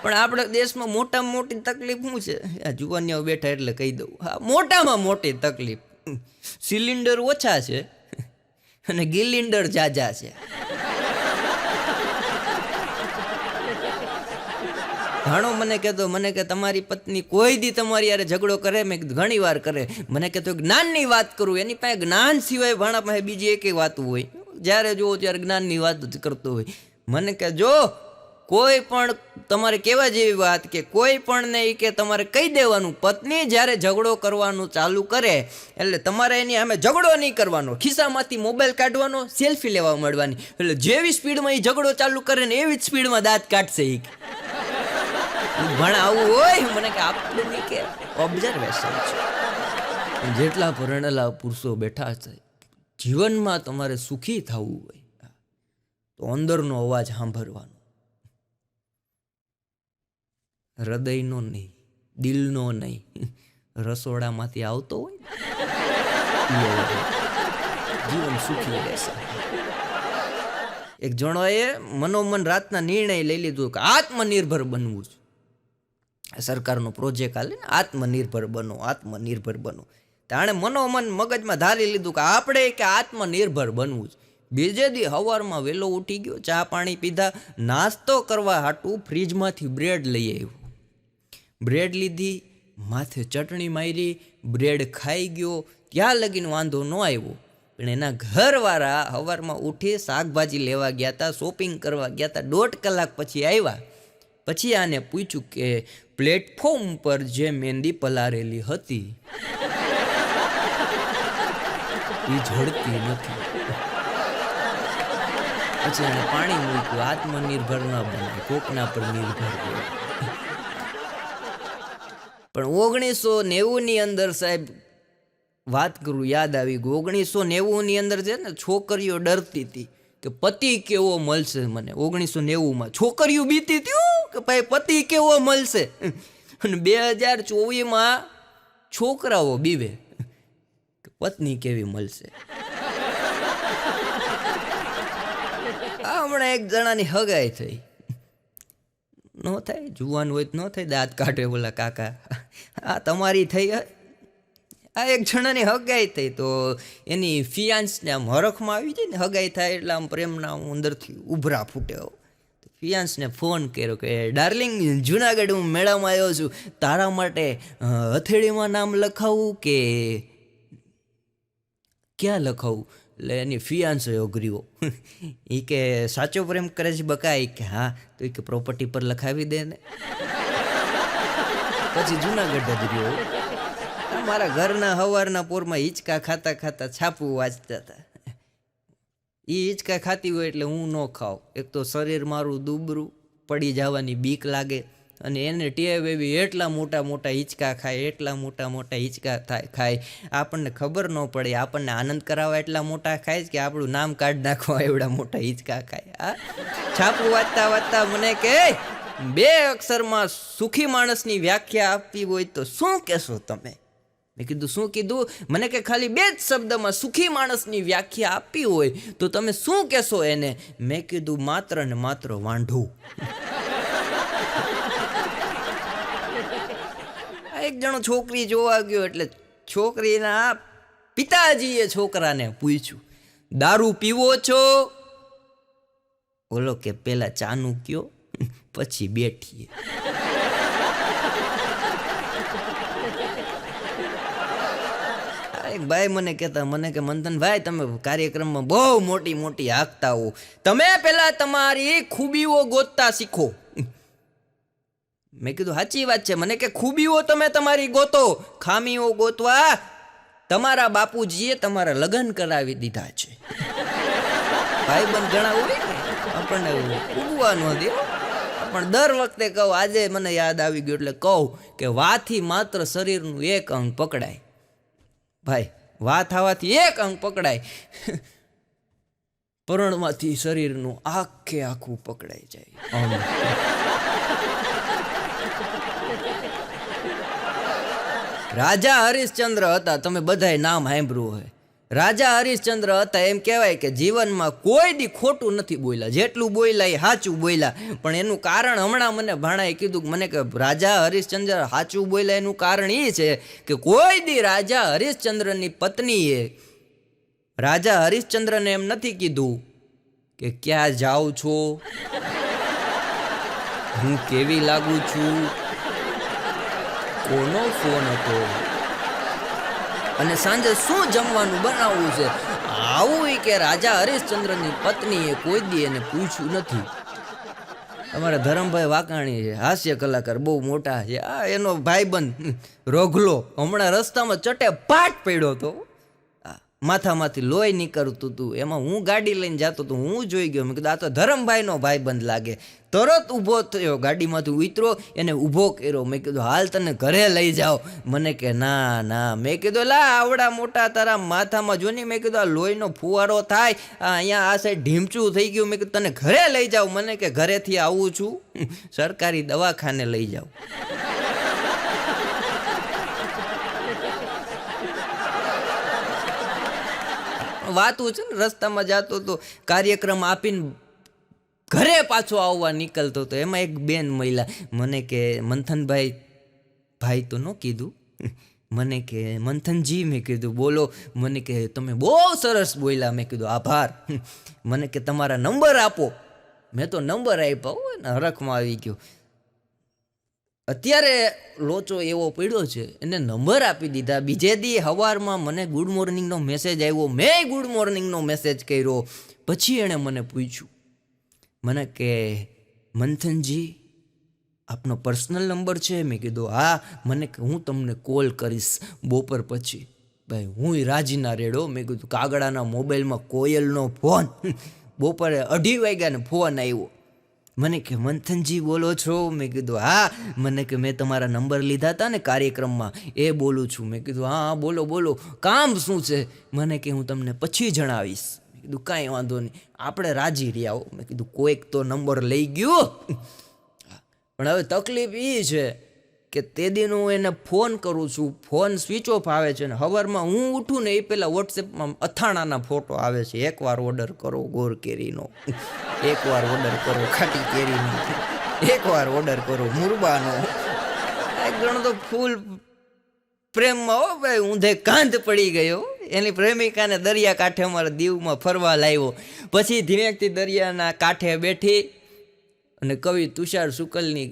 પણ આપણા દેશમાં મોટામાં મોટી તકલીફ શું છે? આ જુવાનીઓ બેઠા એટલે કહી દઉં, હા, મોટામાં મોટી તકલીફ સિલિન્ડર ઓછા છે અને ગિલિન્ડર જાજા છે. ઘણો મને કે તમારી પત્ની કોઈ દી તમારી યારે ઝઘડો કરે? મેં ઘણી વાર કરે. મને કહેતો જ્ઞાનની વાત કરું, એની પાસે જ્ઞાન સિવાય ભાણા પાસે બીજી એકેય વાત હોય, જ્યારે જુઓ ત્યારે જ્ઞાનની વાત જ કરતો હોય. મને કે જો કોઈ પણ તમારે કહેવા જેવી વાત કે કોઈ પણ નહીં કે તમારે કહી દેવાનું, પત્ની જ્યારે ઝઘડો કરવાનું ચાલુ કરે એટલે તમારે એની સામે ઝઘડો નહીં કરવાનો, ખિસ્સામાંથી મોબાઈલ કાઢવાનો, સેલ્ફી લેવા માંડવાની. એટલે જેવી સ્પીડમાં એ ઝઘડો ચાલુ કરે ને એવી જ સ્પીડમાં દાંત કાઢશે. ભણ આવું હોય. મને કે આપણું કે ઓબ્ઝર્વેશન છે. જેટલા પરણેલા પુરુષો બેઠા છે, જીવનમાં તમારે સુખી થવું હોય તો અંદરનો અવાજ સાંભળવાનો, હૃદયનો નહીં, દિલનો નહીં, રસોડામાંથી આવતો હોય જીવન સુખી રહેશે. એક જણોએ મનોમન રાતના નિર્ણય લઈ લીધો કે આત્મનિર્ભર બનવું છે. સરકારનો પ્રોજેક્ટ હાલે ને, આત્મનિર્ભર બનો. તાણે મનોમન મગજમાં ધારી લીધું કે આપણે કે આત્મનિર્ભર બનવું છે. બીજે દી સવારમાં વહેલો ઉઠી ગયો, ચા પાણી પીધા, નાસ્તો કરવા હાટું ફ્રીજમાંથી બ્રેડ લઈ આવ્યો. બ્રેડ લીધી, માથે ચટણી મારી, બ્રેડ ખાઈ ગયો. ત્યાં લગીને વાંધો ન આવ્યો. પણ એના ઘરવાળા સવારમાં ઉઠી શાકભાજી લેવા ગયા હતા, શોપિંગ કરવા ગયા હતા. 1.5 કલાક પછી આવ્યા. પછી આને પૂછ્યું કે પ્લેટફોર્મ પર જે મહેંદી પલારેલી હતી એ ઝડતી નથી. પછી એને પાણી મૂક્યું. આત્મનિર્ભર ન બને, કોકના પર નિર્ભર હોય. પણ 1990 અંદર સાહેબ વાત કરું, યાદ આવી ગયું. 1990 અંદર છે ને, છોકરીઓ ડરતી હતી કે પતિ કેવો મળશે મને. 1990 છોકરીઓ બીતી હતી કે ભાઈ પતિ કેવો મળશે. અને 2024 છોકરાઓ બીવે કે પત્ની કેવી મળશે. હમણાં એક જણાની હગાઈ થઈ. ન થાય, જુવાન હોય તો ન થાય, દાંત કાઢે બોલા કાકા. આ તમારી થઈ. આ એક જણાની હગાઈ થઈ તો એની ફિયાન્સને આમ હરખમાં આવી જાય ને, હગાઈ થાય એટલે આમ પ્રેમના અંદરથી ઉભરા ફૂટે. ફિયાન્સને ફોન કર્યો કે ડાર્લિંગ, જુનાગઢ હું મેળામાં આવ્યો છું, તારા માટે હથેળીમાં નામ લખાવું કે ક્યાં લખાવું? એટલે એની ફિયાન્સે અઘર્યો. એ કે સાચો પ્રેમ કરે છે બકા? એ કે હા. તો એ કે પ્રોપર્ટી પર લખાવી દે ને. પછી જુનાગઢ જ રહ્યો. મારા ઘરના હવારના પોરમાં હિંચકા ખાતા ખાતા છાપું વાંચતા હતા. એ હિંચકા ખાતી હોય એટલે હું ન ખાઉં. એક તો શરીર મારું દુબરું, પડી જવાની બીક લાગે, અને એને ટેવ એવી એટલા મોટા મોટા હિંચકા ખાય, એટલા મોટા મોટા હિંચકા ખાય. આપણને ખબર ન પડે, આપણને આનંદ કરાવવા એટલા મોટા ખાય કે આપણું નામ કાઢી નાખવા એવડા મોટા હિંચકા ખાય. આ છાપું વાંચતા વાંચતા મને કે 2 અક્ષરમાં સુખી માણસની વ્યાખ્યા આપવી હોય તો શું કહેશો તમે? મેં કીધું શું કીધું? મને કે ખાલી 2 જ શબ્દમાં સુખી માણસની વ્યાખ્યા આપવી હોય તો તમે શું કહેશો એને? મેં કીધું માત્ર ને માત્ર વાંઢું. એક જણો છોકરી જોવા ગયો એટલે છોકરીના પિતાજીએ છોકરાને પૂછ્યું, દારૂ પીવો છો? બોલો કે પેલા ચાનું કયો, પછી બેઠીએ. એક ભાઈ મને કહેતા, મને કે મંથનભાઈ, તમે કાર્યક્રમમાં બહુ મોટી મોટી હાંકતા હો, તમે પેલા તમારી ખૂબીઓ ગોતતા શીખો. મેં કીધું સાચી વાત છે. મને કે ખૂબીઓ તમે તમારી ગોતો, ખામીઓ ગોતવા તમારા બાપુજીએ તમારા લગ્ન કરાવી દીધા છે. ભાઈબંધ ઘણા હોય ને, આપણને ઉગવા ન દે. પણ દર વખતે કહું, આજે મને યાદ આવી ગયું એટલે કહું કે વાથી માત્ર શરીરનું 1 અંગ પકડાય. ભાઈ, વાત આવવાથી 1 અંગ પકડાય, પરણમાંથી શરીરનું આખે આખું પકડાઈ જાય. રાજા હરિશ્ચંદ્ર હતા, તમે બધાય નામ સાંભળ્યું હોય. રાજા હરિશ્ચંદ્ર હતા, એમ કહેવાય કે જીવનમાં કોઈ દી ખોટું નથી બોલ્યા, જેટલું બોલ્યા એ સાચું બોલ્યા. પણ એનું કારણ હમણાં મને ભાણાએ કીધું, મને કે રાજા હરિશ્ચંદ્ર સાચું બોલ્યા એનું કારણ એ છે કે કોઈ દી રાજા હરિશ્ચંદ્રની પત્નીએ રાજા હરિશ્ચંદ્રને એમ નથી કીધું કે ક્યાં જાઉં છો, હું કેવી લાગુ છું, કોનો ફોન હતો અને સાંજે શું જમવાનું બનાવવું છે, આવું કે રાજા હરિશ્ચંદ્રની પત્નીએ કોઈ દી એને પૂછ્યું નથી. અમારા ધરમભાઈ વાકાણી છે, હાસ્ય કલાકાર બહુ મોટા છે. આ એનો ભાઈબંધ રોઘલો હમણાં રસ્તામાં ચટે પાટ પડ્યો હતો, માથામાંથી લોહી નીકળતું હતું. એમાં હું ગાડી લઈને જતો હતો, હું જોઈ ગયો. મેં કીધું આ તો ધરમભાઈનો ભાઈબંધ લાગે. તરત ઊભો થયો, ગાડીમાંથી ઉતરો, એને ઊભો કર્યો. મેં કીધું હાલ તને ઘરે લઈ જાઓ. મને કે ના ના. મેં કીધું લા આવડા મોટા તારા માથામાં જો ને, મેં કીધું આ લોહીનો ફુવારો થાય, અહીંયા આ સાઈડ ઢીમચું થઈ ગયું. મેં કીધું તને ઘરે લઈ જાઉં. મને કે ઘરેથી આવું છું, સરકારી દવાખાને લઈ જાઉં. વાતું છે ને, રસ્તામાં જતો તો કાર્યક્રમ આપીને ઘરે પાછો આવવા નીકળતો હતો. એમાં એક બેન મહિલા મને કે મંથનભાઈ, ભાઈ તો ન કીધું, મને કે મંથનજી. મેં કીધું બોલો. મને કે તમે બહુ સરસ બોલ્યા. મેં કીધું આભાર. મને કે તમારા નંબર આપો. મેં તો નંબર આપ્યા ને, હરખમાં આવી ગયો. અત્યારે લોચો એવો પડ્યો છે, એને નંબર આપી દીધા. બીજે દી સવારમાં મને ગુડ મોર્નિંગનો મેસેજ આવ્યો. મેં ગુડ મોર્નિંગનો મેસેજ કર્યો. પછી એણે મને પૂછ્યું, મને કે મંથનજી આપનો પર્સનલ નંબર છે? મેં કીધું હા. મને કે હું તમને કોલ કરીશ બપોર પછી. ભાઈ હું રાજીના રેડો. મેં કીધું કાગડાના મોબાઈલમાં કોયલનો ફોન. બપોરે 2:30 વાગ્યાને ફોન આવ્યો. મને કે મંથનજી બોલો છો? મેં કીધું હા. મને કે મેં તમારા નંબર લીધા હતા ને કાર્યક્રમમાં, એ બોલું છું. મેં કીધું હા હા બોલો બોલો, કામ શું છે? મને કે હું તમને પછી જણાવીશ. મેં કીધું કાંઈ વાંધો નહીં, આપણે રાજી રહ્યા હો. મેં કીધું કોઈક તો નંબર લઈ ગયો. પણ હવે તકલીફ એ છે કે તે દિન હું એને ફોન કરું છું, ફોન સ્વિચ ઓફ આવે છે. ને સવારમાં હું ઉઠું ને એ પહેલાં વોટ્સએપમાં અથાણાના ફોટો આવે છે. એકવાર ઓર્ડર કરો ગોર કેરીનો, એકવાર ઓર્ડર કરો ખાટી કેરીનો, એકવાર ઓર્ડર કરો મુરબાનો. એક જણો તો ફૂલ પ્રેમમાં હો ભાઈ, ઊંધે કાંધ પડી ગયો. એની પ્રેમિકાને દરિયા કાંઠે અમારા દીવમાં ફરવા લાવ્યો. પછી ધીમેકથી દરિયાના કાંઠે બેઠી અને કવિ તુષાર શુકલની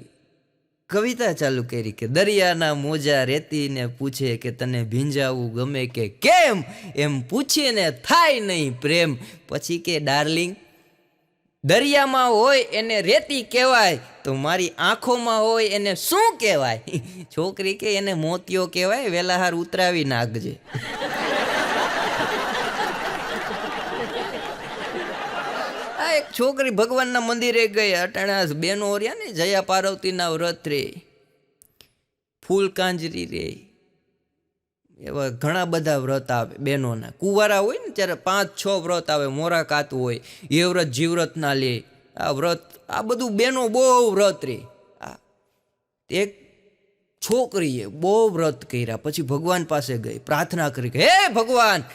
કવિતા ચાલુ કરી કે દરિયાના મોજા રેતીને પૂછે કે તને ભીંજાવું ગમે કે કેમ, એમ પૂછીને થાય નહીં પ્રેમ. પછી કે ડાર્લિંગ, દરિયામાં હોય એને રેતી કહેવાય, તો મારી આંખોમાં હોય એને શું કહેવાય? છોકરી કે એને મોતિયો કહેવાય, વેલા હાર ઉતરાવી નાખજે. એક છોકરી ભગવાનના મંદિરે ગઈ. અટાણા બેનો રહ્યા ને, જયા પાર્વતીના વ્રત રે, ફૂલ કાંજરી રે, એવા ઘણા બધા વ્રત આવે બહેનોના. કુંવારા હોય ને ત્યારે 5-6 વ્રત આવે. મોરા કાતું હોય, એ વ્રત જીવ્રત ના લે, આ વ્રત, આ બધું બહેનો બહુ વ્રત રે. એક છોકરીએ બહુ વ્રત કર્યા. પછી ભગવાન પાસે ગઈ, પ્રાર્થના કરી કે હે ભગવાન,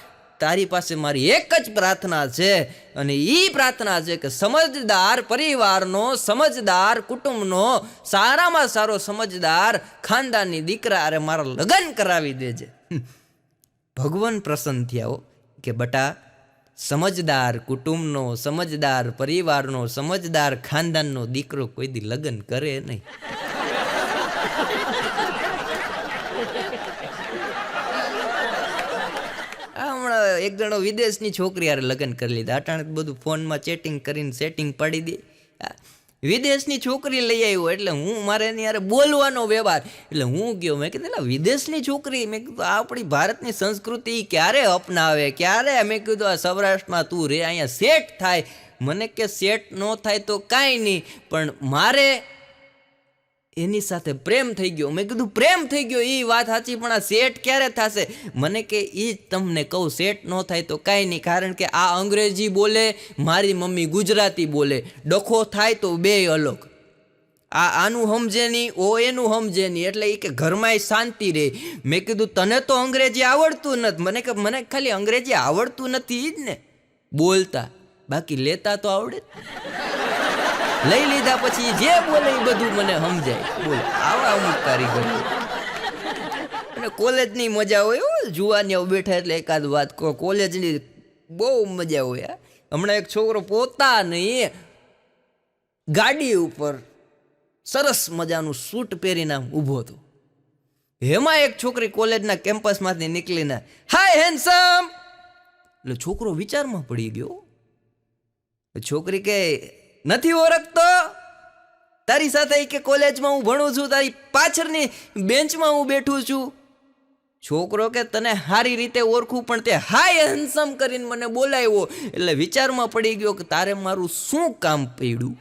તારી પાસે મારી એક જ પ્રાર્થના છે, અને એ પ્રાર્થના છે કે સમજદાર પરિવારનો, સમજદાર કુટુંબનો, સારામાં સારો સમજદાર ખાનદાની દીકરા અરે મારા લગ્ન કરાવી દેજે. ભગવાન પ્રસન્ન થયા કે બટા, સમજદાર કુટુંબનો, સમજદાર પરિવારનો, સમજદાર ખાનદાનનો દીકરો કોઈ દી લગ્ન કરે નહીં. એક જણો વિદેશની છોકરી યાર લગ્ન કરી લીધા. અટાણે બધું ફોનમાં ચેટિંગ કરીને સેટિંગ પાડી દે. વિદેશની છોકરી લઈ આવ્યો એટલે હું મારે એની યાર બોલવાનો વ્યવહાર. એટલે હું ગયો, મેં કીધું વિદેશની છોકરી, મેં કીધું આપણી ભારતની સંસ્કૃતિ ક્યારે અપનાવે, ક્યારે? મેં કીધું આ સૌરાષ્ટ્રમાં તું રે, અહીંયા સેટ થાય. મને કે સેટ ન થાય તો કાંઈ નહીં, પણ મારે એની સાથે પ્રેમ થઈ ગયો. મેં કીધું પ્રેમ થઈ ગયો એ વાત સાચી, પણ આ સેટ ક્યારે થશે? મને કે એ જ તમને કહું, સેટ ન થાય તો કાંઈ નહીં, કારણ કે આ અંગ્રેજી બોલે, મારી મમ્મી ગુજરાતી બોલે, ડખો થાય તો બે અલગ. આનું સમજે નહીં, ઓ એનું સમજે નહીં, એટલે એ કે ઘરમાંય શાંતિ રહે. મેં કીધું તને તો અંગ્રેજી આવડતું નથી. મને ખાલી અંગ્રેજી આવડતું નથી જ ને બોલતા, બાકી લેતા તો આવડે. લઈ લીધા પછી જે બોલે એ બધું મને સમજાય. બોલ આવા અમુક કારીગર. અને કોલેજની મજા હોય, જુવાનિયા બેઠા એટલે એકાદ વાત કોલેજની બહુ મજા હોય. હમણાં એક છોકરો પોતાની ગાડી ઉપર સરસ મજાનું સૂટ પહેરીને ઊભો હતો. એમાં એક છોકરી કોલેજના કેમ્પસમાંથી નીકળીને હાય હેન્ડસમ, એટલે છોકરો વિચારમાં પડી ગયો. છોકરી કે નથી ઓળખતો તારી સાથે, કે કોલેજમાં હું ભણું છું, તારી પાછળની બેન્ચમાં હું બેઠું છું. છોકરો કે તને સારી રીતે ઓળખું, પણ તે હાય હેન્ડસમ કરીને મને બોલાવ્યો. એટલે વિચારમાં પડી ગયો કે તારે મારું શું કામ પડ્યું.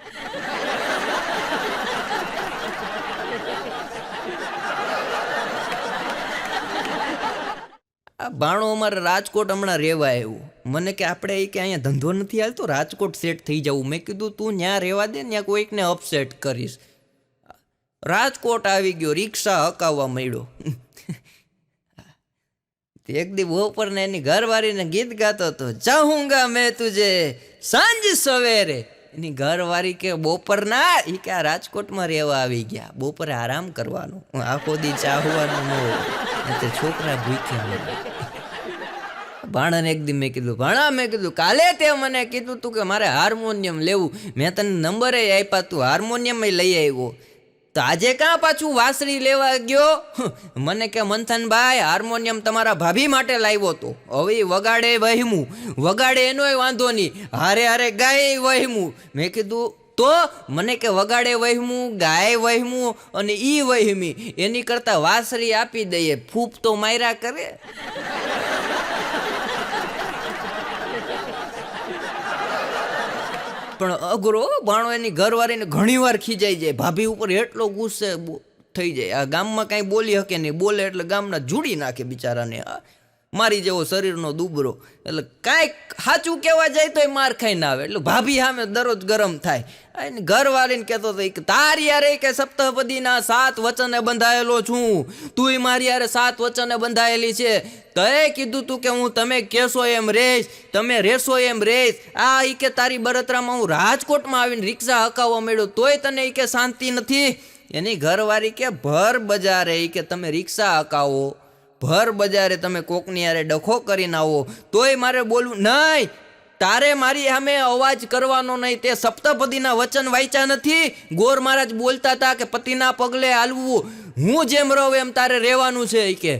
આ બાણો અમારે રાજકોટ હમણાં રહેવા આવ્યું. મને કે આપણે કે અહીંયા ધંધો નથી હાલતો, રાજકોટ સેટ થઈ જવું. મેં કીધું તું ત્યાં રહેવા દે, ત્યાં કોઈકને અપસેટ કરીશ. રાજકોટ આવી ગયો, રિક્ષા હકાવવા માંડ્યો. એક દી બપોરને એની ઘરવાળીને ગીત ગાતો હતો, ચાહુંગા મેં તુજે સાંજ સવેરે. એની ઘરવાળી કે બપોરના, એ કે આ રાજકોટમાં રહેવા આવી ગયા, બપોરે આરામ કરવાનું, આખો દી ચાહવાનું ન હોય, છોકરા ભૂખ્યા. ભાણાને એક દી મેં કીધું, ભાણા મેં કીધું કાલે તે મને કીધું તું કે મારે હાર્મોનિયમ લેવું, મેં તને નંબરે આપ્યા, તું હાર્મોનિયમ લઈ આવ્યો, તો આજે કાં પાછું વાસળી લેવા ગયો? મને કે મંથનભાઈ હાર્મોનિયમ તમારા ભાભી માટે લાવ્યો તો, હવે વગાડે વહેમું, વગાડે એનોય વાંધો નહીં, હારે હારે ગાય વહેમું. મેં કીધું તો મને કે વગાડે વહેમું, ગાય વહેમું અને ઈ વહેમી, એની કરતાં વાસળી આપી દઈએ, ફૂફ તો માર્યા કરે. પણ અઘરો બાણો એની ઘરવાળીને ઘણી વાર ખીજાઈ જાય, ભાભી ઉપર એટલો ગુસ્સે થઈ જાય. આ ગામમાં કાંઈ બોલી શકે નહીં, બોલે એટલે ગામના જુડી નાખે બિચારાને. મારી જેવો શરીરનો દુબરો, એટલે કાંઈક સાચું કહેવા જાય તો એ માર ખાઈને આવે. એટલે ભાભી સામે દરરોજ ગરમ થાય. એની ઘરવાળીને કહેતો હતો તારી યારે કે સપ્તપદીના 7 વચને બંધાયેલો છું, તું મારી યારે 7 વચને બંધાયેલી છે. તો એ કીધું તું કે હું તમે કહેશો એમ રહીશ, તમે રહેશો એમ રહીશ. આ ઈ કે તારી બળતરામાં હું રાજકોટમાં આવીને રિક્ષા હકાવવા માંડ્યો, તોય તને ઈ કે શાંતિ નથી. એની ઘરવાળી કે ભર બજારે ઈ કે તમે રિક્ષા હકાવો, ભર બજારે તમે કોકની યારે ડખો કરીને આવો, તોય મારે બોલવું નહીં. તારે મારી સામે અવાજ કરવાનો નહીં. તે સપ્તપદીના વચન વાંચ્યા નથી? ગોર મહારાજ બોલતા હતા કે પતિના પગલે હાલવું, હું જેમ રહું એમ તારે રહેવાનું છે. કે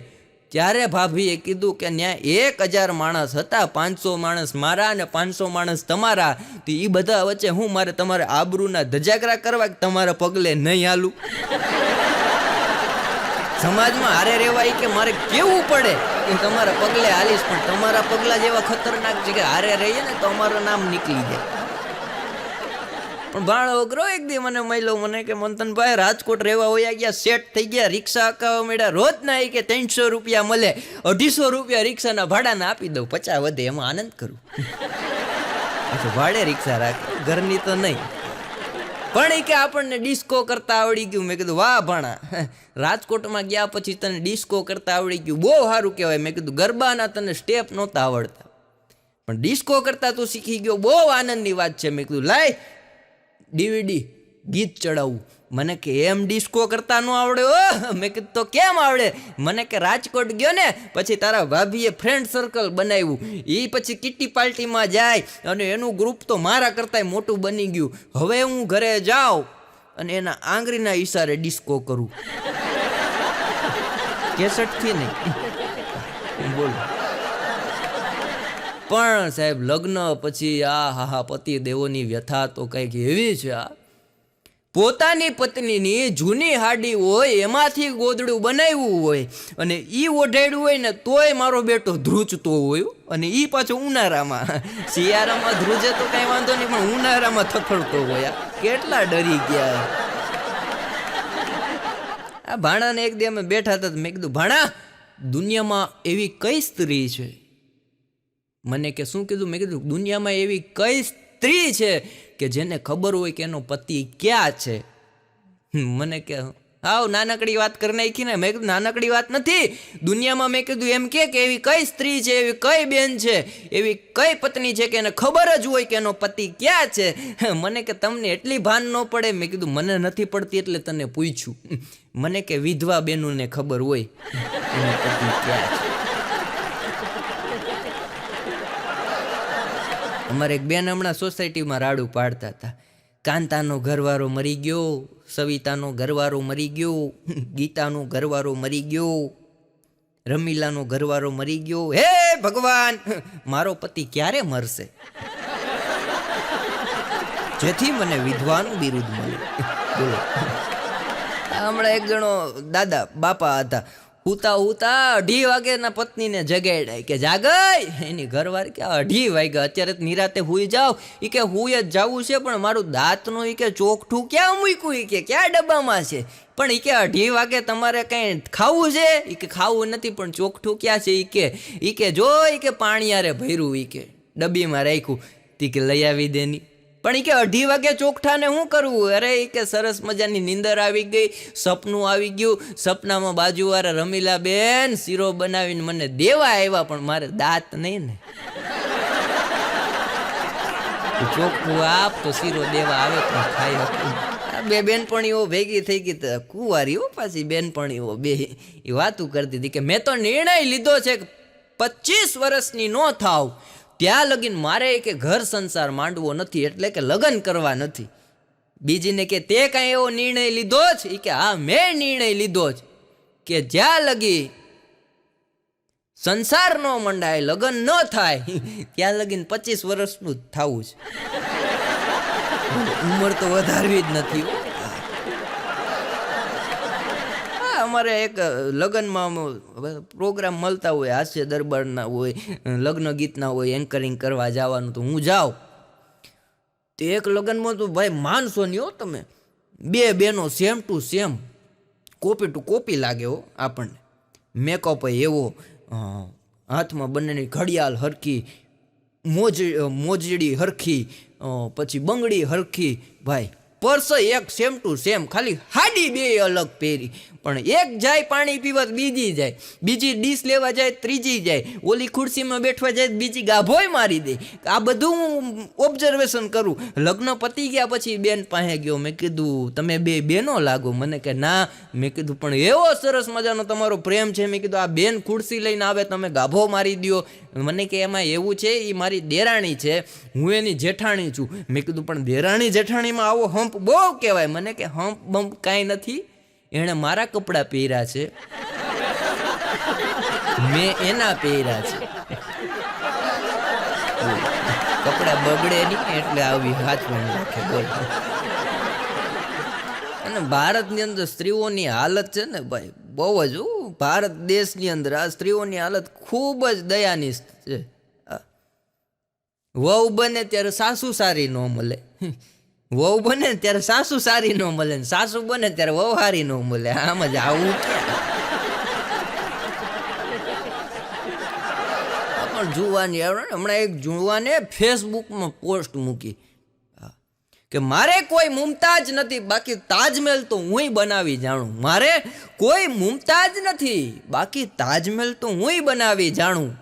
ત્યારે ભાભીએ કીધું કે ત્યાં 1000 માણસ હતા, 500 માણસ મારા અને 500 માણસ તમારા, તો એ બધા વચ્ચે હું મારે તમારે આબરૂના ધજાગરા કરવા કે તમારા પગલે નહીં હાલું? સમાજમાં હારે રહેવાય કે મારે કેવું પડે કે તમારા પગલે હાલીશ, પણ તમારા પગલા જેવા ખતરનાક છે કે હારે રહીએ ને તો અમારું નામ નીકળી જાય. પણ ભાણો અઘરો એક દી મને મળ્યો, મને કે મંથનભાઈ રાજકોટ રહેવા હોયા ગયા, સેટ થઈ ગયા, રિક્ષા હકાવવા માંડ્યા, રોજ ના કે 300 રૂપિયા મળે, 250 રૂપિયા રિક્ષાના ભાડાના આપી દઉં, 50 વધે, એમાં આનંદ કરું. ભાડે રિક્ષા રાખે, ઘરની તો નહીં. પણ એ કે આપણને ડિસ્કો કરતા આવડી ગયું. મેં કીધું વાહ ભાણા, રાજકોટમાં ગયા પછી તને ડિસ્કો કરતા આવડી ગયું, બહુ સારું કહેવાય. મેં કીધું ગરબાના તને સ્ટેપ નહોતા આવડતા, પણ ડિસ્કો કરતા તું શીખી ગયો, બહુ આનંદની વાત છે. મેં કીધું લાય DVD ગીત ચડાવું. મને કે એમ ડિસ્કો કરતા ન આવડે? મેં કીધું તો કેમ આવડે? મને કે રાજકોટ ગયો ને પછી તારા ભાભીએ ફ્રેન્ડ સર્કલ બનાવ્યું, એ પછી કિટ્ટી પાર્ટીમાં જાય અને એનું ગ્રુપ તો મારા કરતાંય મોટું બની ગયું. હવે હું ઘરે જાઉં અને એના આંગળીના ઈશારે ડિસ્કો કરું, કેસેટથી નહીં. બોલો. પણ સાહેબ લગ્ન પછી હા પતિ દેવોની વ્યથા તો કંઈક એવી છે. પોતાની પત્નીની જૂની હાડી હોય એમાંથી ગોદડું બનાવ્યું હોય અને ઈ ઓઢાડ્યું હોય ને તોય મારો બેટો ધ્રુજતો હોય, અને ઈ પાછો ઉનાળામાં. શિયાળામાં ધ્રુજે તો કઈ વાંધો નહીં, પણ ઉનાળામાં થથડતો હોય. કેટલા ડરી ગયા. આ ભાણાને એક દી અમે બેઠા હતા, મેં કીધું ભાણા દુનિયામાં એવી કઈ સ્ત્રી છે? મને કે શું કીધું? મેં કીધું દુનિયામાં એવી કઈ સ્ત્રી છે કે જેને ખબર હોય કે એનો પતિ ક્યાં છે? મને કે હાવ નાનકડી વાત કરી નાખી ને. મેં કીધું નાનકડી વાત નથી. દુનિયામાં મેં કીધું એમ કે એવી કઈ સ્ત્રી છે, એવી કઈ બેન છે, એવી કઈ પત્ની છે કે એને ખબર જ હોય કે એનો પતિ ક્યાં છે. મને કે તમને એટલી ભાન ન પડે. મેં કીધું મને નથી પડતી એટલે તને પૂછ્યું. મને કે વિધવા બેનોને ખબર હોય એનો પતિ ક્યાં છે. અમારે એક બેન હમણાં સોસાયટીમાં રાડું પાડતા હતા. કાંતાનો ઘરવાળો મરી ગયો, સવિતાનો ઘરવાળો મરી ગયો, ગીતાનો ઘરવાળો મરી ગયો, રમીલાનો ઘરવાળો મરી ગયો. હે ભગવાન, મારો પતિ ક્યારે મરશે જેથી મને વિધવાનું બિરુદ મળે. બોલો. હમણાં એક જણો દાદા બાપા હતા. ઉતા 2:30 વાગ્યાના પત્નીને જગાડ્યા કે જાગઈ. એની ઘરવાળી કે 2:30 વાગ્યા, અત્યારે નિરાતે હુઈ જાવ. એ કે હુઈ જ જવું છે પણ મારું દાંતનું એ કે ચોકઠું ક્યાં મૂક્યું, એ કે ક્યાં ડબ્બામાં છે. પણ એ કે 2:30 વાગે તમારે કંઈ ખાવું છે? એ કે ખાવું નથી પણ ચોકઠું ક્યાં છે? એ કે જો એ કે પાણી યારે ભર્યું, એ કે ડબ્બીમાં રાખ્યું. તે કે લઈ આવી દેની. પણ એ કે 2:30 વાગે ચોકઠાને શું કરવું? અરે એ કે સરસ મજાની નીંદર આવી ગઈ, સપનું આવી ગયું. સપનામાં બાજુવાળા રમીલા બેન શીરો બનાવીને મને દેવા આવ્યા પણ મારે દાંત નહીં ને. ચોખ્ખું આપ તો શીરો દેવા આવે તો ખાઈ શકું. બે બેનપણીઓ ભેગી થઈ ગઈ, કુંવારીઓ પાછી બેનપણીઓ બે એ વાતું કરતી હતી કે મેં તો નિર્ણય લીધો છે કે 25 વર્ષની ન થાવ ત્યાં લગીન મારે કે ઘર સંસાર માંડવો નથી, એટલે કે લગ્ન કરવા નથી. બીજીને કે તે કાંઈ એવો નિર્ણય લીધો જ? એ કે હા મેં નિર્ણય લીધો જ કે જ્યાં લગી સંસાર ન મંડાય, લગ્ન ન થાય ત્યાં લગીન 25 વર્ષનું જ થવું છે. ઉંમર તો વધારવી જ નથી. અમારે એક લગ્નમાં પ્રોગ્રામ મળતા હોય, હાસ્ય દરબારના હોય, લગ્ન ગીતના હોય, એન્કરિંગ કરવા જવાનું. તો હું જાઉં તો એક લગ્નમાં તો ભાઈ માનશો નહીં હો તમે, 2 બહેનો same to same, copy to copy લાગે હો આપણને. મેકઅપ એવો, હાથમાં બંનેની ઘડિયાળ હરખી, મોજડી હરખી, પછી બંગડી હરખી. ભાઈ પર્સ એક સેમ ટુ સેમ, ખાલી હાડી 2 અલગ પહેરી. પણ એક જાય પાણી પીવા બીજી જાય, બીજી ડીશ લેવા જાય ત્રીજી જાય, ઓલી ખુરશીમાં બેઠવા જાય બીજી ગાભોય મારી દે. આ બધું હું ઓબ્ઝર્વેશન કરું. લગ્ન પતી ગયા પછી બેન પાસે ગયો. મેં કીધું તમે 2 બહેનો લાગો. મને કે ના. મેં કીધું પણ એવો સરસ મજાનો તમારો પ્રેમ છે. મેં કીધું આ બેન ખુરશી લઈને આવે તમે ગાભો મારી દો. મને કે એમાં એવું છે એ મારી દેરાણી છે, હું એની જેઠાણી છું. મેં કીધું પણ દેરાણી જેઠાણીમાં આવો હંપ બહુ કહેવાય. મને કે હંપ બમ્પ કાંઈ નથી, એણે મારા કપડાં પહેર્યા છે, મેં એના પહેર્યા છે. કપડાં બગડે નહીં એટલે આવી હાથમાં રાખે. બોલ. અને ભારતની અંદર સ્ત્રીઓની હાલત છે ને ભાઈ બહુ જ, ભારત દેશની અંદર આ સ્ત્રીઓની હાલત ખૂબ જ દયાની છે. વહુ બને ત્યારે સાસુ સારી ન મળે, વહુ બને ત્યારે સાસુ સારી ન મળે, ને સાસુ બને ત્યારે વહુ સારી ન મળે. આમ જ આવું પણ જુવાની આવે. હમણાં એક જુવાને ફેસબુકમાં પોસ્ટ મૂકી કે મારે કોઈ મુમતાજ નથી, બાકી તાજમહેલ તો હુંય બનાવી જાણું. મારે કોઈ મુમતાજ નથી, બાકી તાજમહેલ તો હુંય બનાવી જાણું.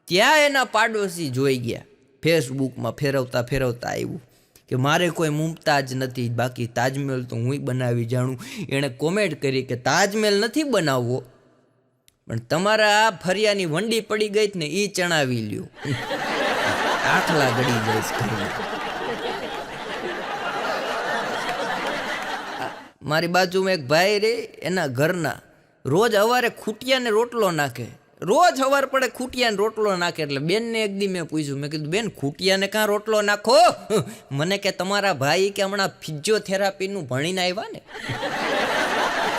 ત્યાં એના પાડોશી જોઈ ગયા, ફેસબુકમાં ફેરવતા ફેરવતા આવ્યું કે મારે કોઈ મુમતાજ નથી, બાકી તાજમહેલ તો હુંય બનાવી જાણું. એણે કોમેન્ટ કરી કે તાજમહેલ નથી બનાવવો, પણ તમારા આ ફરિયાની વંડી પડી ગઈ ને એ ચણાવી લ્યો. આખલા ગળી જઈશ. મારી બાજુમાં એક ભાઈ રે, એના ઘરના રોજ સવારે ખૂટિયાને રોટલો નાખે, રોજ સવાર પડે ખૂટિયાને રોટલો નાખે. એટલે બેનને એક દી મેં પૂછ્યું, મેં કીધું બેન ખૂટિયાને કાં રોટલો નાખો? મને કે તમારા ભાઈ કે હમણાં ફિઝિયોથેરાપીનું ભણીને આવ્યા ને,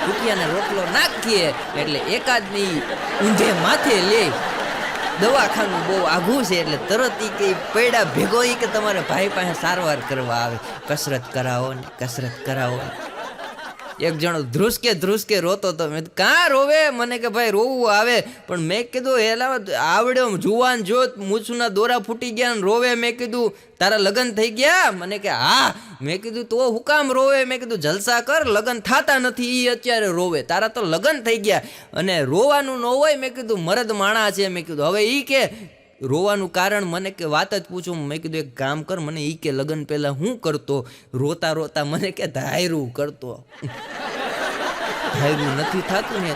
ખૂટિયાને રોટલો નાખીએ એટલે એકાદની ઊંધે માથે લે, દવાખાનું બહુ આઘું છે એટલે તરત એ કે પૈડા ભેગો કે તમારે ભાઈ પાસે સારવાર કરવા આવે, કસરત કરાવો ને કસરત કરાવો. એક જણો ધ્રુસકે રોતો તો. મેં કાં રોવે? મને કે ભાઈ રોવું આવે, પણ મેં કીધું એલા આવડ્યો જુવાન જોત મૂછના દોરા ફૂટી ગયા ને રોવે. મેં કીધું તારા લગ્ન થઈ ગયા? મને કે હા. મેં કીધું તો હું કામ રોવે? મેં કીધું જલસા કર, લગ્ન થતા નથી એ અત્યારે રોવે, તારા તો લગ્ન થઈ ગયા અને રોવાનું ન હોય. મેં કીધું મરદ માણા છે. મેં કીધું હવે ઈ કે રોવાનું કારણ મને કે વાત જ પૂછું. મેં કીધું એક કામ કર, મને ઈ કે લગ્ન પહેલા હું કરતો? રોતા રોતા મને કે ધાયરું કરતો. ધાયરું નથી થતું ને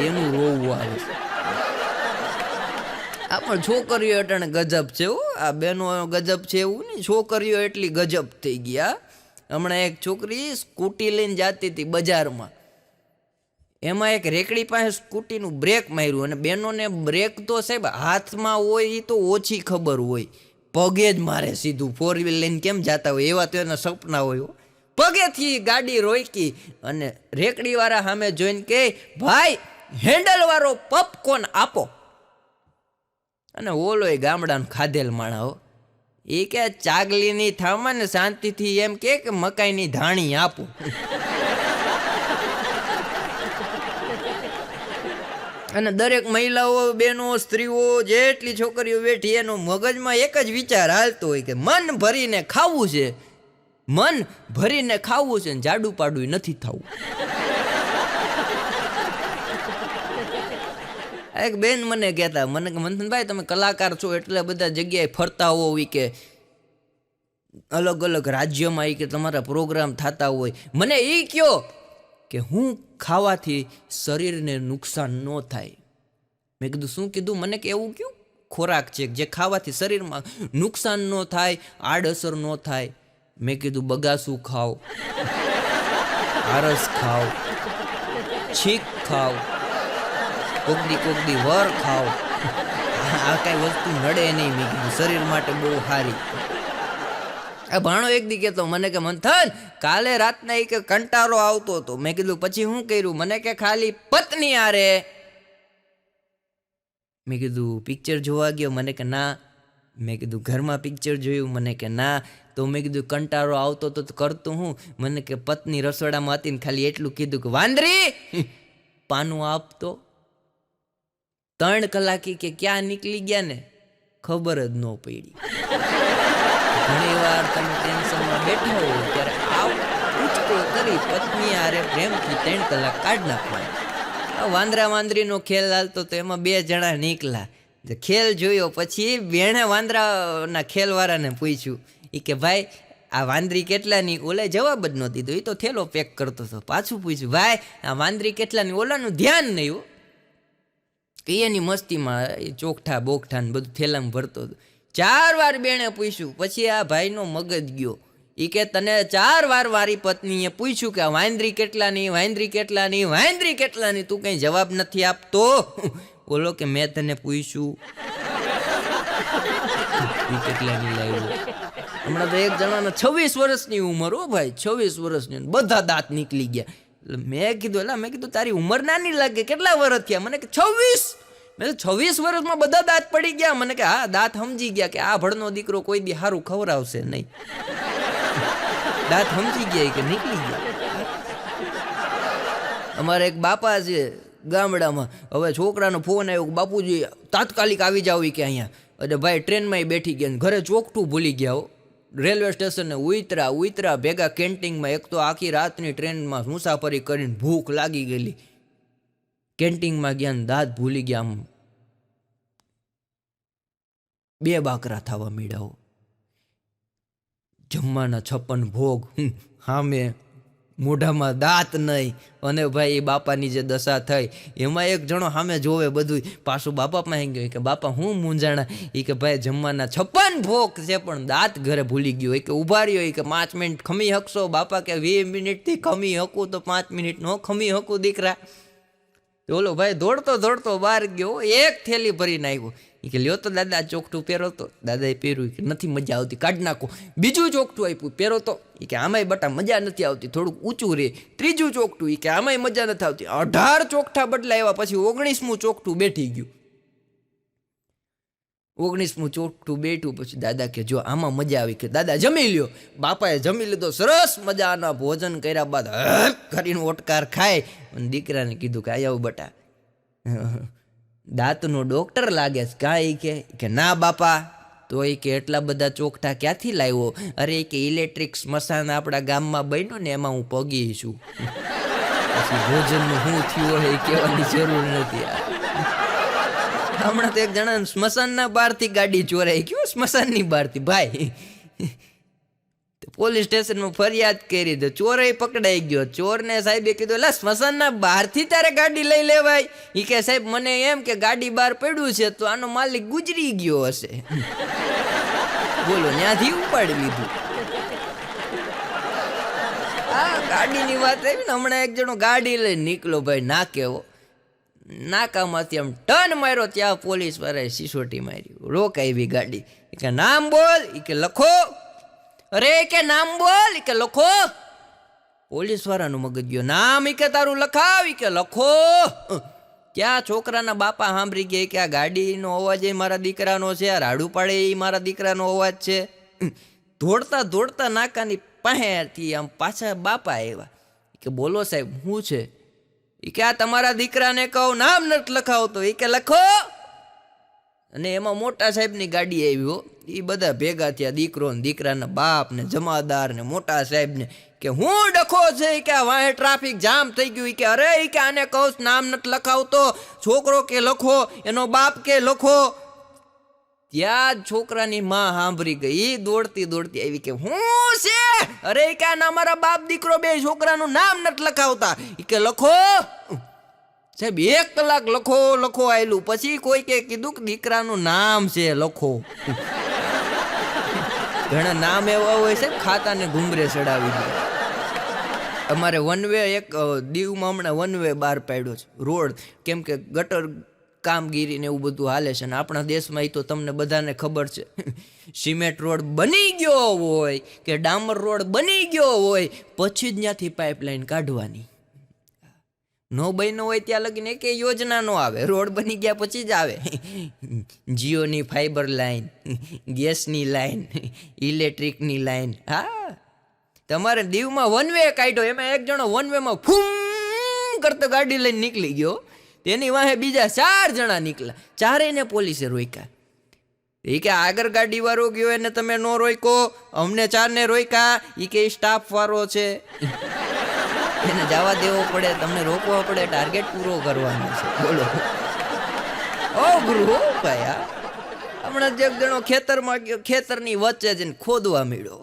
એનું રોવું આવે. આ પણ છોકરીઓ અટાણે ગજબ છે. આ બેનો ગજબ છે એવું નહીં, છોકરીઓ એટલી ગજબ થઈ ગયા. હમણાં એક છોકરી સ્કૂટી લઈને જતી હતી બજારમાં, એમાં એક રેકડી પાસે સ્કૂટીનું બ્રેક માર્યું અને બેનોને બ્રેક તો સાહેબ હાથમાં હોય એ તો ઓછી ખબર હોય, પગે જ મારે સીધું. 4 વ્હીલ લઈને કેમ જતા હોય એવા તો એના સપના હોય. પગેથી ગાડી રોકી અને રેકડીવાળા સામે જોઈને કે ભાઈ હેન્ડલવાળો પોપકોર્ન આપો. અને ઓલો એ ગામડાનું ખાધેલ માણા એ કે ચાગલીની થામા ને શાંતિથી એમ કે મકાઈની ધાણી આપો. અને દરેક મહિલાઓ, બહેનો, સ્ત્રીઓ, જેટલી છોકરીઓ બેઠી એનો મગજમાં એક જ વિચાર હાલતો હોય કે મન ભરીને ખાવું છે, મન ભરીને ખાવું છે ને જાડું પાડું નથી થવું. એક બેન મને કહેતા, મને કે મંથનભાઈ તમે કલાકાર છો એટલે બધા જગ્યાએ ફરતા હોવ કે અલગ અલગ રાજ્યમાં કે તમારા પ્રોગ્રામ થતા હોય, મને એ કયો કે હું ખાવાથી શરીરને નુકસાન ન થાય. મેં કીધું શું કીધું? મને કે એવું કયું ખોરાક છે જે ખાવાથી શરીરમાં નુકસાન ન થાય, આડઅસર ન થાય? મેં કીધું બગાસું ખાઓ, આરસ ખાઓ, છીક ખાઓ, કોકદી વર ખાઓ, આ કઈ વસ્તુ નડે નહીં. મેં કીધું શરીર માટે બહુ સારી. આ ભાણો એક દી કહેતો મને કે મંથન કાલે રાતના કે કંટાળો આવતો હતો. મેં કીધું પછી શું કર્યું? મને કે ખાલી પત્ની આરે. મેં કીધું પિક્ચર જોવા ગયો? મને કે ના. મેં કીધું ઘરમાં પિક્ચર જોયું? મને કે ના. તો મેં કીધું કંટાળો આવતો તો કરતું હું? મને કે પત્ની રસોડામાં હતી ને ખાલી એટલું કીધું કે વાંદરી પાનું આપતો. 3 કલાક કે ક્યાં નીકળી ગયા ને ખબર જ ન પડી. ઘણી વાર તમે ટેન્શનમાં બેઠા હો ત્યારે આવ ઉચકો કરી પત્ની આરે પ્રેમથી 3 કલાક કાઢ નાખવાના. વાંદરા વાંદરીનો ખેલ હાલતો તો એમાં 2 જણા નીકળ્યા. ખેલ જોયો પછી બેણે વાંદરાના ખેલવાળાને પૂછ્યું એ કે ભાઈ આ વાંદરી કેટલાની? ઓલે જવાબ જ ન દીધો, એ તો થેલો પેક કરતો હતો. પાછું પૂછ્યું ભાઈ આ વાંદરી કેટલાની? ઓલાનું ધ્યાન નહીં હો, એની મસ્તીમાં ચોકઠા બોકઠા ને બધું થેલામાં ભરતો હતો. 4 વાર બેણે પૂછ્યું પછી આ ભાઈનો મગજ ગયો. એ કે તને 4 વાર મારી પત્નીએ પૂછ્યું કે આ વાંદરી કેટલાની, વાંદરી કેટલાની, વાંદરી કેટલાની, તું કંઈ જવાબ નથી આપતો? બોલો કે મેં તને પૂછ્યું કેટલાની લાવ્યો. હમણાં તો એક જણાને 26 વર્ષની ઉંમર હો ભાઈ, 26 વર્ષની, બધા દાંત નીકળી ગયા. મેં કીધું તારી ઉંમર નાની લાગે, કેટલા વર્ષ થયા? મને કે 26. મેં 26 વર્ષમાં બધા દાંત પડી ગયા? મને કે હા દાંત સમજી ગયા કે આ ભણનો દીકરો કોઈ દી સારું ખવડાવશે નહીં. દાંત સમજી ગયા કે નીકળી ગયા. અમારે એક બાપા છે ગામડામાં, હવે છોકરાનો ફોન આવ્યો, બાપુજી તાત્કાલિક આવી જાવ કે અહીંયા. એટલે ભાઈ ટ્રેનમાં બેઠી ગયા, ઘરે ચોકઠું ભૂલી ગયા. રેલવે સ્ટેશને ઉતરા ભેગા કેન્ટીનમાં. એક તો આખી રાતની ટ્રેનમાં મુસાફરી કરીને ભૂખ લાગી ગયેલી. કેન્ટીનમાં ગયા ને દાંત ભૂલી ગયા. આમ 2 બાકરા થવા માંડ્યા. જમવાના 56 ભોગ સામે, મોઢામાં દાંત નહીં. અને ભાઈ એ બાપાની જે દશા થઈ એમાં એક જણો સામે જોવે બધું, પાછું બાપા પાસે ગયો કે બાપા હું મૂંઝાણા? એ કે ભાઈ જમવાના 56 ભોગ છે પણ દાંત ઘરે ભૂલી ગયો. કે ઉભા રહ્યો કે 5 મિનિટ ખમી શકશો? બાપા કે 20 મિનિટથી ખમી શકું તો 5 મિનિટ નો ખમી શકું દીકરા. ઓલો ભાઈ દોડતો બહાર ગયો, એક થેલી ભરીને આવ્યો. એ કે લ્યો તો દાદા ચોકઠું પહેરો તો. દાદાએ પહેર્યું કે નથી મજા આવતી, કાઢ નાખો. બીજું ચોકઠું આપ્યું, પહેરો તો. એ કે આમાંય બટા મજા નથી આવતી, થોડુંક ઊંચું રહે. ત્રીજું ચોકઠું, એ કે આમાંય મજા નથી આવતી. 18 ચોકઠા બદલાવ્યા પછી 19મું ચોકઠું બેઠી ગયું. 19મું ચોકઠું બેઠું. પછી દાદા કે જો આમાં મજા આવી કે દાદા જમી લ્યો. બાપાએ જમી લીધો, સરસ મજાના ભોજન કર્યા બાદ કરીને ઓટકાર ખાય અને દીકરાને કીધું કે આવ બટા, દાંતનો ડોક્ટર લાગે છે કાંઈ કે ના બાપા. તો એ કે એટલા બધા ચોકઠા ક્યાંથી લાવ્યો? અરે કે ઇલેક્ટ્રિક સ્મશાન આપણા ગામમાં બન્યું ને એમાં હું પગી છું. પછી ભોજનનું શું થયું હોય એ કહેવાની જરૂર નથી. હમણાં તો એક જણા સ્મશાનના બહારથી ગાડી ચોરાઈ ગયું, સ્મશાનની બહારથી ભાઈ. પોલીસ સ્ટેશનમાં ફરિયાદ કરી દો, ચોરાઈ પકડાઈ ગયો. ચોરને સાહેબે કીધું એટલે સ્મશાનના બહારથી તારે ગાડી લઈ લેવાય? એ કે સાહેબ મને એમ કે ગાડી બહાર પડ્યું છે તો આનો માલિક ગુજરી ગયો હશે. બોલો, ત્યાંથી ઉપાડી લીધું. આ ગાડીની વાત આવી ને, હમણાં એક જણો ગાડી લઈને નીકળો ભાઈ નાકેવો, નાકામાંથી આમ ટર્ન માર્યો, ત્યાં પોલીસ વાળાએ સિસોટી મારી, રોકાવી ગાડી. કે નામ બોલ, એ કે લખો. અરે કે નામ બોલ, કે લખો. પોલીસ વાળાનું મગજ ગયો, નામ કે તારું લખાવ, કે લખો. ત્યાં છોકરાના બાપા સાંભળી ગયા કે આ ગાડીનો અવાજ એ મારા દીકરાનો છે, આ રાડું પાડે એ મારા દીકરાનો અવાજ છે. દોડતા દોડતા નાકાની પાસેથી આમ પાછા બાપા આવ્યા. કે બોલો સાહેબ શું છે? એ કે આ તમારા દીકરાને કહું નામ નથી લખાવતો, એ કે લખો. અને એમાં મોટા સાહેબની ગાડી આવી. એ બધા ભેગા થયા, દીકરો ને દીકરાના બાપ ને જમાદાર ને મોટા સાહેબ ને. કે હું ડખો છે કે વાહે ટ્રાફિક જામ થઈ ગયું. કે અરે કે આને કહું નામ નથી લખાવતો, છોકરો કે લખો, એનો બાપ કે લખો. ત્યાં જ છોકરાની માં સાંભળી ગઈ, દોડતી દોડતી આવી કે હું છે? અરે કે આના મારા બાપ દીકરો બે છોકરાનું નામ નથી લખાવતા. કે લખો સાહેબ. 1 કલાક લખો લખો આવેલું. પછી કોઈ કે કીધું કે દીકરાનું નામ છે લખો. ઘણા નામ એવા હોય છે ખાતાને ઘુમરે ચડાવી દે. અમારે વન વે એક દીવમાં હમણાં વન વે બહાર પાડ્યો છે રોડ, કેમ કે ગટર કામગીરી ને એવું બધું હાલે છે. ને આપણા દેશમાં એ તો તમને બધાને ખબર છે, સિમેન્ટ રોડ બની ગયો હોય કે ડામર રોડ બની ગયો હોય પછી જ ત્યાંથી પાઇપલાઇન કાઢવાની. નો બન્યો હોય ત્યાં લગીને કે યોજના નો આવે, રોડ બની ગયા પછી જ આવે. જીઓની ફાઈબર લાઈન, ગેસની લાઈન, ઇલેક્ટ્રિકની લાઈન. હા, તમારે દીવમાં વન વે કાઢ્યો, એમાં એક જણો વન વેમાં ફૂમ કરતો ગાડી લઈને નીકળી ગયો. તેની વાહે બીજા 4 જણા નીકળ્યા, ચારેયને પોલીસે રોક્યા. એ કે આગળ ગાડી વાળો ગયો એને તમે નો રોક્યો, અમને 4ને રોક્યા. એ કે સ્ટાફ વાળો છે, એને જવા દેવો પડે, તમને રોકવો પડે, ટાર્ગેટ પૂરો કરવાનો છે. બોલો, ઓ ગુરુ ભાઈ. હમણાં જે જણો ખેતરમાં ગયો, ખેતરની વચ્ચે જઈને ખોદવા મળ્યો,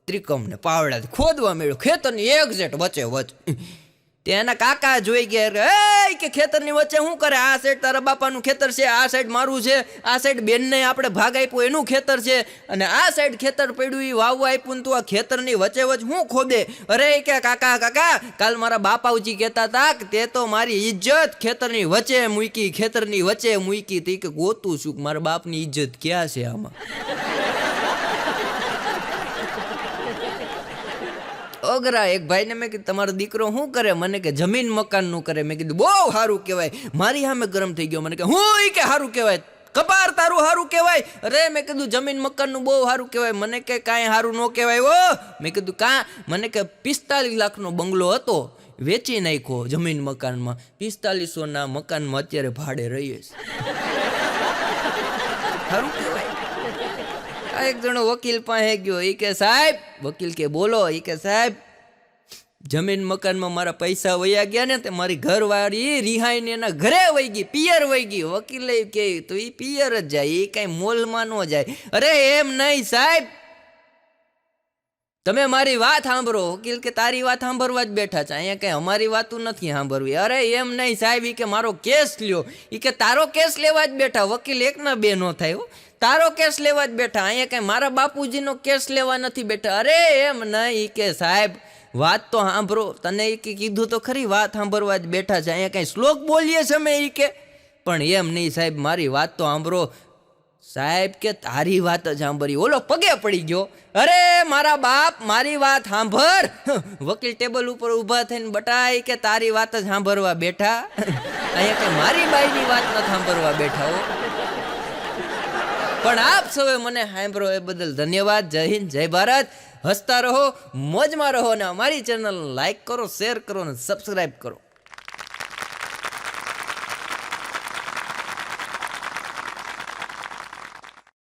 ત્રિકમ ને પાવડાથી ખોદવા મળ્યો, ખેતરની એક્ઝેક્ટ વચ્ચે વચ્ચે. તેના કાકા જોઈ ગયા, કે ખેતરની વચ્ચે શું કરે? આ સાઈડ તારા બાપાનું ખેતર છે, આ સાઈડ મારું છે, આ સાઈડ બેનને આપણે ભાગ આપ્યો એનું ખેતર છે, અને આ સાઈડ ખેતર પડ્યું એ વાવવા આપ્યું ને તું આ ખેતરની વચ્ચે વચ્ચે શું ખોદે? અરે કે કાકા કાકા, કાલ મારા બાપાજી કહેતા હતા કે તે તો મારી ઇજ્જત ખેતરની વચ્ચે મૂકી, ખેતરની વચ્ચે મૂકી. તે કે ગોતું છું કે મારા બાપની ઇજ્જત ક્યાં છે આમાં? અઘરા એક ભાઈને મેં કીધું તમારો દીકરો શું કરે? મને કે જમીન મકાનનું કરે. મેં કીધું બહુ સારું કહેવાય. મારી સામે ગરમ થઈ ગયો. મને કે હું કે સારું કહેવાય, કપાર તારું સારું કહેવાય. અરે મેં કીધું જમીન મકાનનું બહુ સારું કહેવાય. મને કે કાંઈ સારું ન કહેવાય હો. મેં કીધું કાં? મને કે 45 લાખનો બંગલો હતો, વેચી નાખ્યો જમીન મકાનમાં. 4500ના મકાનમાં અત્યારે ભાડે રહીએ છે. સારું કહેવાય. એક જણો વકીલ પાસે ગયો. એ કે સાહેબ, વકીલ કે બોલો. એ કે સાહેબ, જમીન મકાનમાં મારા પૈસા વયા ગયા ને તે મારી ઘરવાળી રિહાઈને એના ઘરે વહી ગઈ, પિયર વહી ગઈ. વકીલે કે તો એ પિયર જ જાય, એ કઈ મોલમાં ન જાય. અરે એમ નહીં સાહેબ, તમે મારી વાત સાંભળો. વકીલ કે તારી વાત સાંભળવા જ બેઠા છે, અહીંયા કઈ અમારી વાતું નથી સાંભળવી. અરે એમ નહીં સાહેબ, એ કે મારો કેસ લ્યો. એ કે તારો કેસ લેવા જ બેઠા. વકીલ એકના બે ન થાય, તારો કેસ લેવા જ બેઠા, અહીંયા કઈ મારા બાપુજીનો કેસ લેવા નથી બેઠા. અરે એમ નહીં કે સાહેબ, વાત તો સાંભળો. તને એ કીધું તો ખરી, વાત સાંભળવા જ બેઠા છે, અહીંયા કઈ શ્લોક બોલીએ છે અમે. એ કે પણ એમ નહીં સાહેબ, મારી વાત તો સાંભળો. સાહેબ કે તારી વાત જ સાંભળી. ઓલો પગે પડી ગયો. અરે મારા બાપ, મારી વાત સાંભળ. વકીલ ટેબલ ઉપર ઊભા થઈને બટાઈ કે તારી વાત જ સાંભળવા બેઠા, અહીંયા કે મારી બાઈની વાત ન સાંભળવા બેઠા હો. પણ આપ સૌએ મને સાંભળો એ બદલ ધન્યવાદ. જય હિન્દ, જય ભારત. હસતા રહો, મોજમાં રહો અને અમારી ચેનલ લાઈક કરો, શેર કરો અને સબસ્ક્રાઇબ કરો.